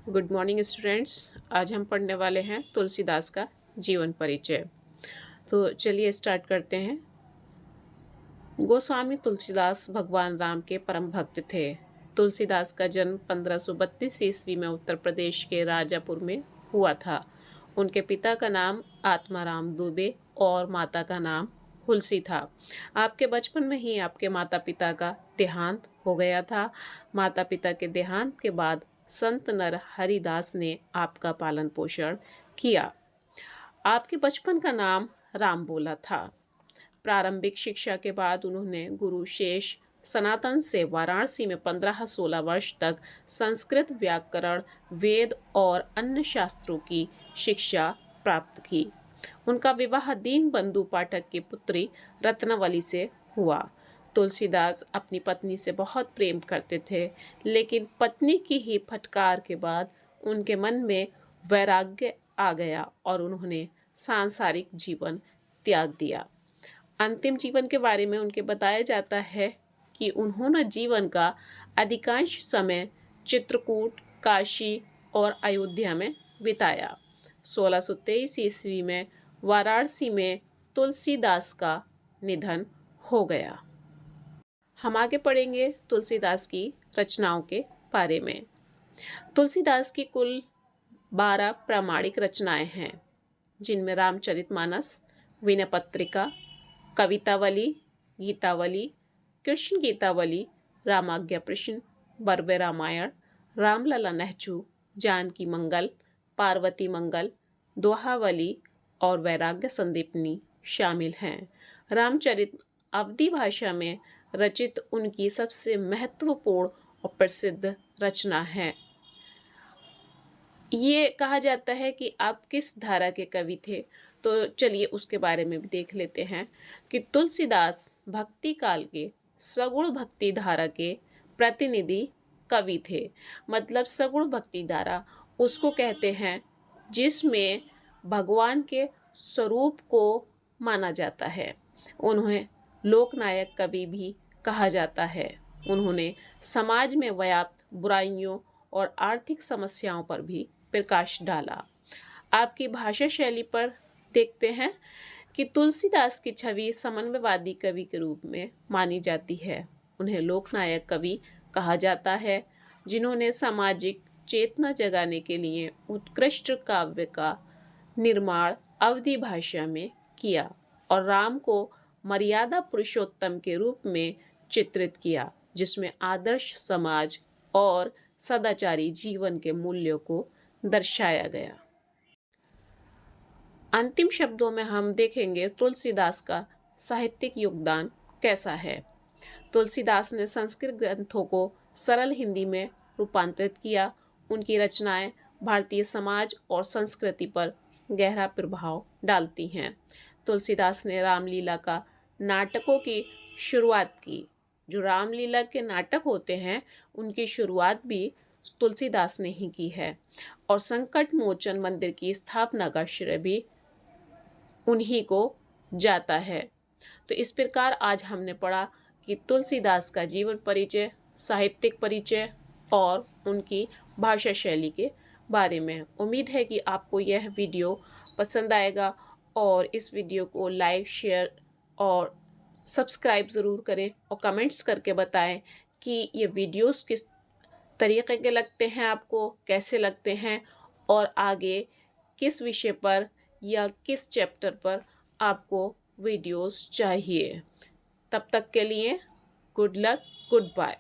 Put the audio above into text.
Good morning students. आज हम पढ़ने वाले हैं तुलसीदास का जीवन परिचय। तो चलिए स्टार्ट करते हैं। गोस्वामी तुलसीदास भगवान राम के परम भक्त थे। तुलसीदास का जन्म 1532 ईस्वी में उत्तर प्रदेश के राजापुर में हुआ था। उनके पिता का नाम आत्माराम दुबे और माता का नाम हुलसी था। आपके बचपन में ही आपके माता पिता का देहांत हो गया था। माता पिता के देहांत के बाद संत नर हरिदास ने आपका पालन पोषण किया। आपके बचपन का नाम राम बोला था। प्रारंभिक शिक्षा के बाद उन्होंने गुरु शेष सनातन से वाराणसी में 15-16 वर्ष तक संस्कृत व्याकरण, वेद और अन्य शास्त्रों की शिक्षा प्राप्त की। उनका विवाह दीन बंधु पाठक की पुत्री रत्नावली से हुआ। तुलसीदास अपनी पत्नी से बहुत प्रेम करते थे, लेकिन पत्नी की ही फटकार के बाद उनके मन में वैराग्य आ गया और उन्होंने सांसारिक जीवन त्याग दिया। अंतिम जीवन के बारे में उनके बताया जाता है कि उन्होंने जीवन का अधिकांश समय चित्रकूट, काशी और अयोध्या में बिताया। 1623 ईस्वी में वाराणसी में तुलसीदास का निधन हो गया। हम आगे पढ़ेंगे तुलसीदास की रचनाओं के बारे में। तुलसीदास की कुल 12 प्रामाणिक रचनाएं हैं, जिनमें रामचरितमानस, विनय पत्रिका, कवितावली, गीतावली, कृष्ण गीतावली, रामाज्ञा प्रश्न, बर्वे रामायण, रामलला नहचू, जानकी मंगल, पार्वती मंगल, दोहावली और वैराग्य संदीपनी शामिल हैं। रामचरित अवधी भाषा में रचित उनकी सबसे महत्वपूर्ण और प्रसिद्ध रचना है। ये कहा जाता है कि आप किस धारा के कवि थे, तो चलिए उसके बारे में भी देख लेते हैं कि तुलसीदास भक्ति काल के सगुण भक्ति धारा के प्रतिनिधि कवि थे। मतलब सगुण भक्ति धारा उसको कहते हैं जिसमें भगवान के स्वरूप को माना जाता है। उन्हें लोकनायक कवि भी कहा जाता है। उन्होंने समाज में व्याप्त बुराइयों और आर्थिक समस्याओं पर भी प्रकाश डाला। आपकी भाषा शैली पर देखते हैं कि तुलसीदास की छवि समन्वयवादी कवि के रूप में मानी जाती है। उन्हें लोकनायक कवि कहा जाता है, जिन्होंने सामाजिक चेतना जगाने के लिए उत्कृष्ट काव्य का निर्माण अवधी भाषा में किया और राम को मर्यादा पुरुषोत्तम के रूप में चित्रित किया, जिसमें आदर्श समाज और सदाचारी जीवन के मूल्यों को दर्शाया गया। अंतिम शब्दों में हम देखेंगे तुलसीदास का साहित्यिक योगदान कैसा है। तुलसीदास ने संस्कृत ग्रंथों को सरल हिंदी में रूपांतरित किया। उनकी रचनाएं भारतीय समाज और संस्कृति पर गहरा प्रभाव डालती हैं। तुलसीदास ने रामलीला का नाटकों की शुरुआत की। जो रामलीला के नाटक होते हैं, उनकी शुरुआत भी तुलसीदास ने ही की है और संकट मोचन मंदिर की स्थापना का श्रेय भी उन्हीं को जाता है। तो इस प्रकार आज हमने पढ़ा कि तुलसीदास का जीवन परिचय, साहित्यिक परिचय और उनकी भाषा शैली के बारे में। उम्मीद है कि आपको यह वीडियो पसंद आएगा और इस वीडियो को लाइक, शेयर और सब्सक्राइब ज़रूर करें और कमेंट्स करके बताएं कि ये वीडियोस किस तरीके के लगते हैं आपको, कैसे लगते हैं और आगे किस विषय पर या किस चैप्टर पर आपको वीडियोस चाहिए। तब तक के लिए गुड लक, गुड बाय।